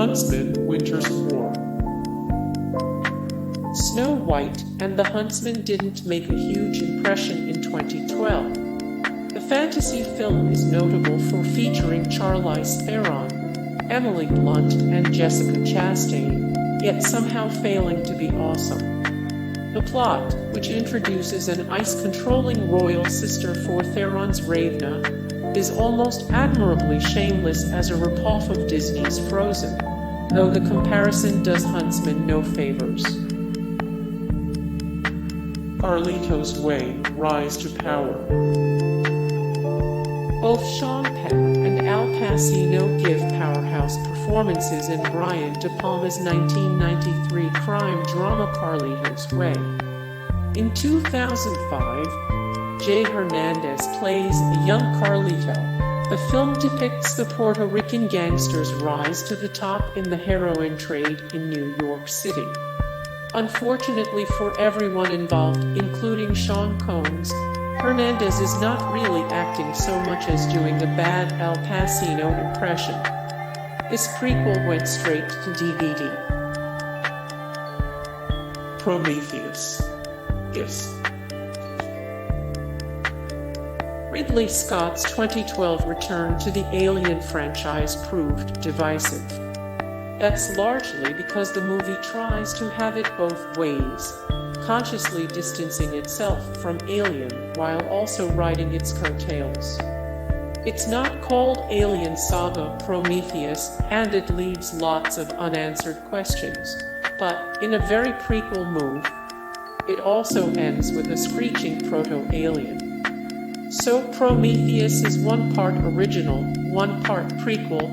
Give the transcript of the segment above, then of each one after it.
Huntsman, Winter's War. Snow White and the Huntsman didn't make a huge impression in 2012. The fantasy film is notable for featuring Charlize Theron, Emily Blunt, and Jessica Chastain, yet somehow failing to be awesome. The plot, which introduces an ice-controlling royal sister for Theron's Ravena, is almost admirably shameless as a ripoff of Disney's Frozen, though the comparison does Huntsman no favors. Carlito's Way, Rise to Power. Both Sean Penn and Al Pacino give powerhouse performances in Brian De Palma's 1993 crime drama Carlito's Way. In 2005, Jay Hernandez plays the young Carlito. The film depicts the Puerto Rican gangster's rise to the top in the heroin trade in New York City. Unfortunately for everyone involved, including Sean Combs, Hernandez is not really acting so much as doing a bad Al Pacino impression. This prequel went straight to DVD. Prometheus. Yes. Ridley Scott's 2012 return to the Alien franchise proved divisive. That's largely because the movie tries to have it both ways, consciously distancing itself from Alien while also riding its coattails. It's not called Alien Saga Prometheus, and it leaves lots of unanswered questions, but in a very prequel move, it also ends with a screeching proto-alien. So Prometheus is one part original, one part prequel,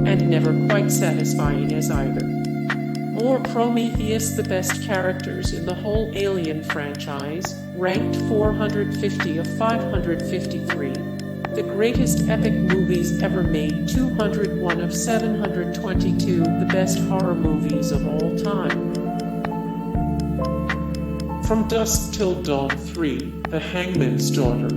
and never quite satisfying as either. More Prometheus, the best characters in the whole Alien franchise, ranked 450 of 553, the greatest epic movies ever made, 201 of 722, the best horror movies of all time. From Dusk Till Dawn 3, The Hangman's Daughter.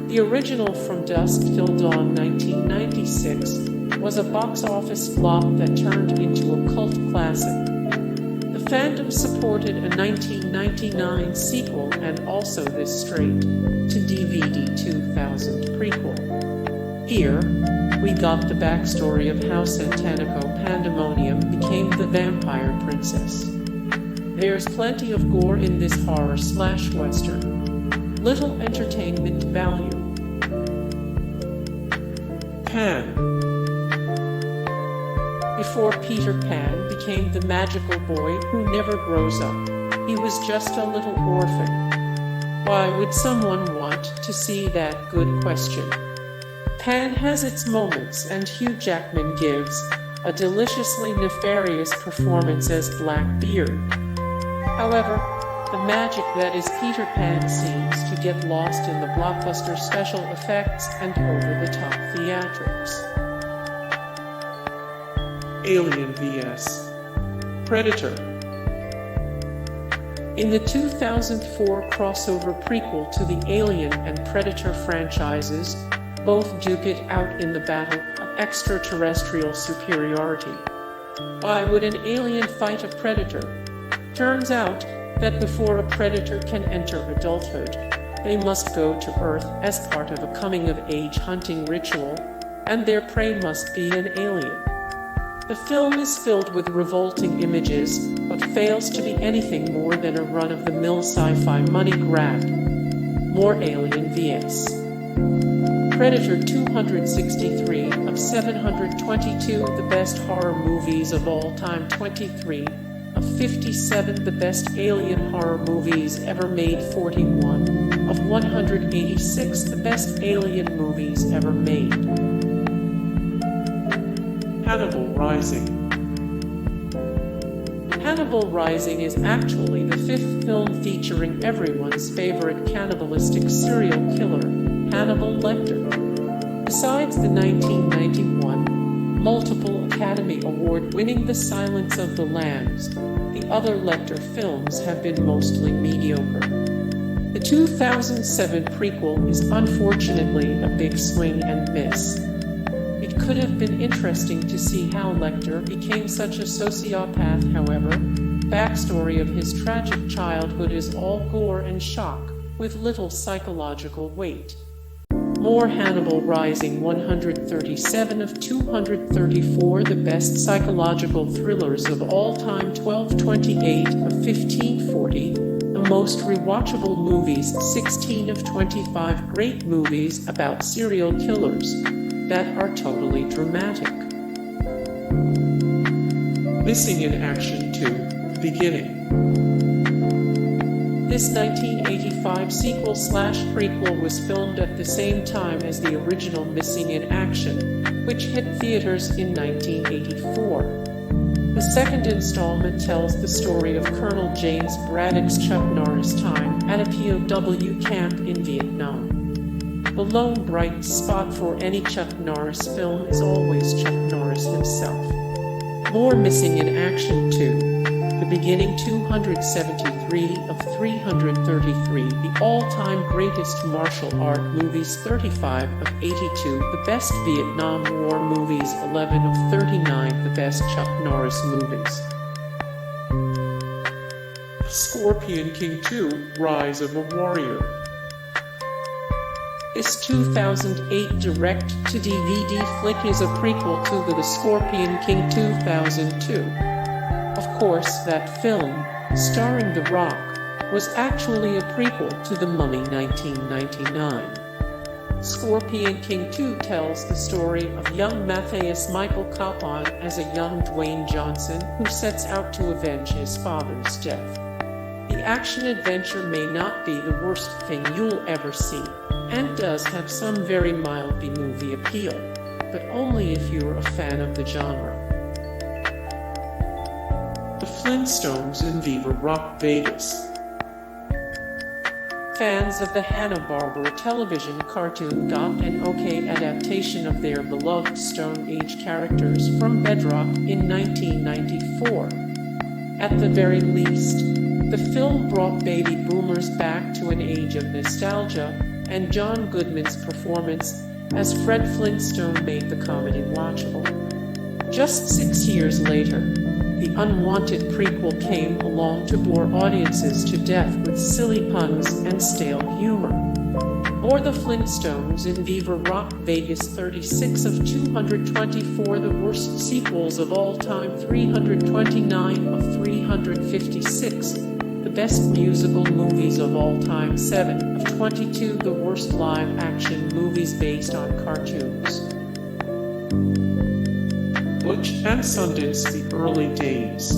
The original From Dusk Till Dawn 1996 was a box office flop that turned into a cult classic. The fandom supported a 1999 sequel and also this straight-to-DVD 2000 prequel. Here, we got the backstory of how Santanico Pandemonium became the vampire princess. There's plenty of gore in this horror/western. Little entertainment value. Pan. Before Peter Pan became the magical boy who never grows up, he was just a little orphan. Why would someone want to see that? Good question. Pan has its moments, and Hugh Jackman gives a deliciously nefarious performance as Blackbeard. However, the magic that is Peter Pan seems to get lost in the blockbuster special effects and over-the-top theatrics. Alien vs. Predator. In the 2004 crossover prequel to the Alien and Predator franchises, both duke it out in the battle of extraterrestrial superiority. Why would an alien fight a predator? Turns out that before a predator can enter adulthood, they must go to Earth as part of a coming-of-age hunting ritual, and their prey must be an alien. The film is filled with revolting images, but fails to be anything more than a run-of-the-mill sci-fi money grab. More Alien vs. Predator. 263 of 722, the best horror movies of all time. 23 of 57, the best alien horror movies ever made. 41 of 186, the best alien movies ever made. Hannibal Rising. Hannibal Rising is actually the fifth film featuring everyone's favorite cannibalistic serial killer, Hannibal Lecter. Besides the 1991 multiple Academy Award-winning The Silence of the Lambs, the other Lecter films have been mostly mediocre. The 2007 prequel is unfortunately a big swing and miss. It could have been interesting to see how Lecter became such a sociopath. However, backstory of his tragic childhood is all gore and shock, with little psychological weight. More Hannibal Rising 137 of 234 The best psychological thrillers of all time 1228 of 1540 The most rewatchable movies 16 of 25 Great movies about serial killers that are totally dramatic. Missing in Action 2, The Beginning. This 1985 sequel/prequel was filmed at the same time as the original Missing in Action, which hit theaters in 1984. The second installment tells the story of Colonel James Braddock's Chuck Norris time at a POW camp in Vietnam. The lone bright spot for any Chuck Norris film is always Chuck Norris himself. More Missing in Action 2. The Beginning 273 of 333 The all-time greatest martial art movies 35 of 82 The best Vietnam War movies 11 of 39 The best Chuck Norris movies. Scorpion King 2 Rise of a Warrior. This 2008 direct-to-DVD flick is a prequel to The Scorpion King 2002. Of course, that film, starring The Rock, was actually a prequel to The Mummy 1999. Scorpion King 2 tells the story of young Matthias Michael Copon as a young Dwayne Johnson who sets out to avenge his father's death. The action-adventure may not be the worst thing you'll ever see, and does have some very mild B-movie appeal, but only if you're a fan of the genre. The Flintstones in Viva Rock Vegas. Fans of the Hanna-Barbera television cartoon got an okay adaptation of their beloved Stone Age characters from Bedrock in 1994. At the very least, the film brought baby boomers back to an age of nostalgia, and John Goodman's performance as Fred Flintstone made the comedy watchable. Just 6 years later, the unwanted prequel came along to bore audiences to death with silly puns and stale humor. Or The Flintstones in Viva Rock Vegas 36 of 224 The worst sequels of all time 329 of 356 The best musical movies of all time 7 of 22 The worst live-action movies based on cartoons. Butch and Sundance The early days.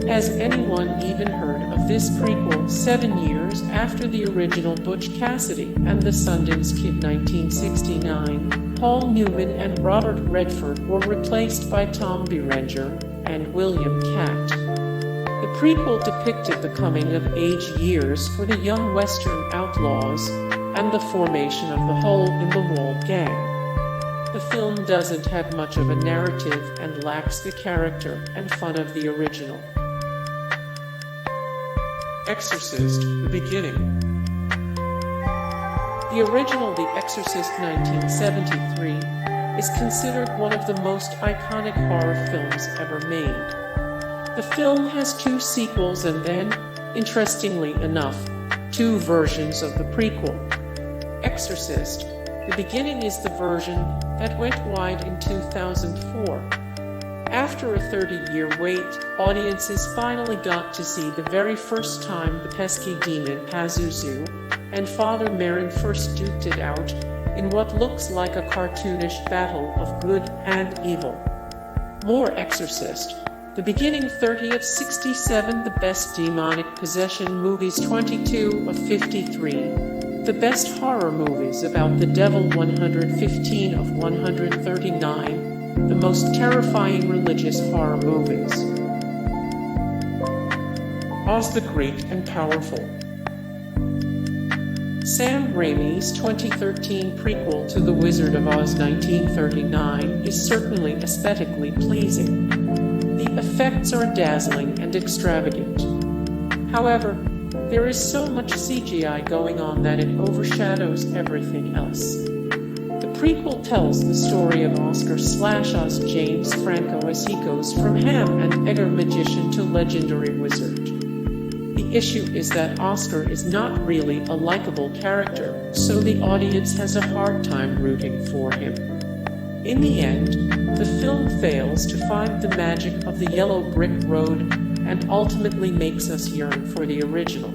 Has anyone even heard of this prequel 7 years after the original Butch Cassidy and the Sundance Kid 1969? Paul Newman and Robert Redford were replaced by Tom Berenger and William Catt. The prequel depicted the coming-of-age years for the young Western outlaws and the formation of the Hole-in-the-Wall gang. The film doesn't have much of a narrative and lacks the character and fun of the original. Exorcist, The Beginning. The original The Exorcist 1973 is considered one of the most iconic horror films ever made. The film has 2 sequels and then, interestingly enough, 2 versions of the prequel. Exorcist, The Beginning is the version that went wide in 2004. After a 30-year wait, audiences finally got to see the very first time the pesky demon Pazuzu and Father Merrin first duked it out in what looks like a cartoonish battle of good and evil. More Exorcist, The Beginning 30 of 67 The best demonic possession movies 22 of 53 The best horror movies about the devil 115 of 139 The most terrifying religious horror movies. Oz the Great and Powerful. Sam Raimi's 2013 prequel to The Wizard of Oz 1939 is certainly aesthetically pleasing. The effects are dazzling and extravagant. However, there is so much CGI going on that it overshadows everything else. The prequel tells the story of Oscar/Oz James Franco as he goes from ham and egger magician to legendary wizard. The issue is that Oscar is not really a likable character, so the audience has a hard time rooting for him. In the end, the film fails to find the magic of the yellow brick road and ultimately makes us yearn for the original.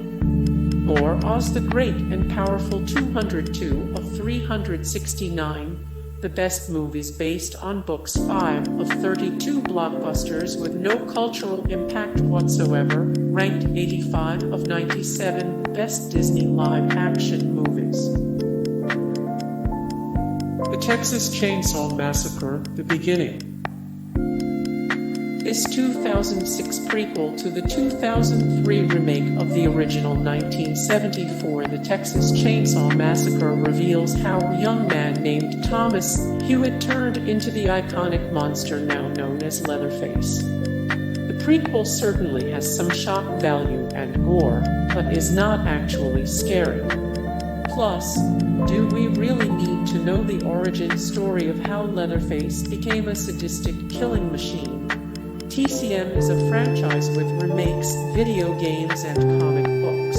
Or Oz the Great and Powerful 202 of 369, the best movies based on books, 5 of 32 blockbusters with no cultural impact whatsoever, ranked 85 of 97 best Disney live-action movies. The Texas Chainsaw Massacre: The Beginning. This 2006 prequel to the 2003 remake of the original 1974 The Texas Chainsaw Massacre reveals how a young man named Thomas Hewitt turned into the iconic monster now known as Leatherface. The prequel certainly has some shock value and gore, but is not actually scary. Plus, do we really need to know the origin story of how Leatherface became a sadistic killing machine? TCM is a franchise with remakes, video games, and comic books.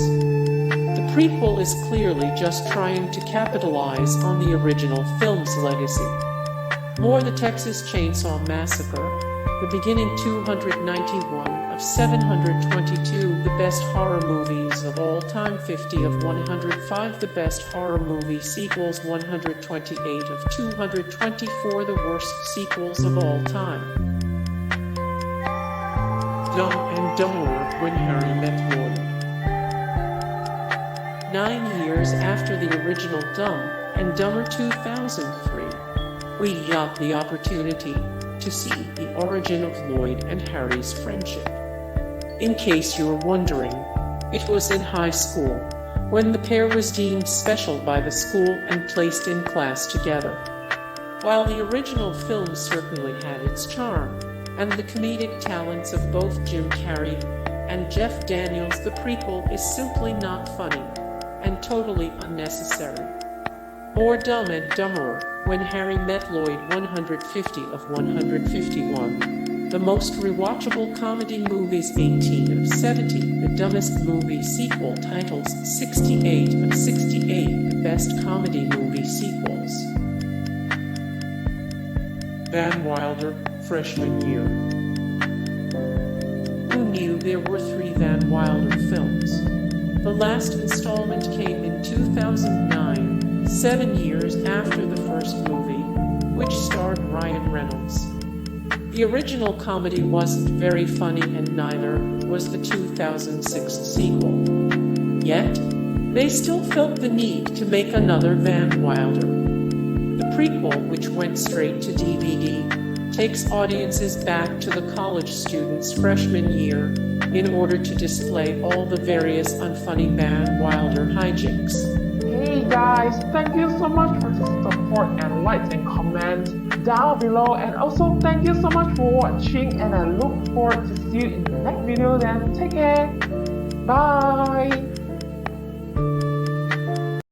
The prequel is clearly just trying to capitalize on the original film's legacy. More The Texas Chainsaw Massacre: The Beginning 291 of 722 the best horror movies of all time, 50 of 105 the best horror movie sequels, 128 of 224 the worst sequels of all time. Dumb and Dumberer: When Harry Met Lloyd. 9 years after the original Dumb and Dumber 2003, we got the opportunity to see the origin of Lloyd and Harry's friendship. In case you were wondering, it was in high school, when the pair was deemed special by the school and placed in class together. While the original film certainly had its charm, and the comedic talents of both Jim Carrey and Jeff Daniels, the prequel is simply not funny and totally unnecessary. Or Dumb and Dumberer: When Harry Met Lloyd, 150 of 151 the most rewatchable comedy movies, 18 of 70 the dumbest movie sequel titles, 68 of 68 the best comedy movie sequels. Van Wilder, freshman year. Who knew there were 3 Van Wilder films? The last installment came in 2009, 7 years after the first movie, which starred Ryan Reynolds. The original comedy wasn't very funny, and neither was the 2006 sequel. Yet, they still felt the need to make another Van Wilder. The prequel, which went straight to DVD, takes audiences back to the college student's freshman year in order to display all the various unfunny Van Wilder hijinks. Hey guys, thank you so much for the support and likes and comments down below, and also thank you so much for watching, and I look forward to see you in the next video. Then take care, bye.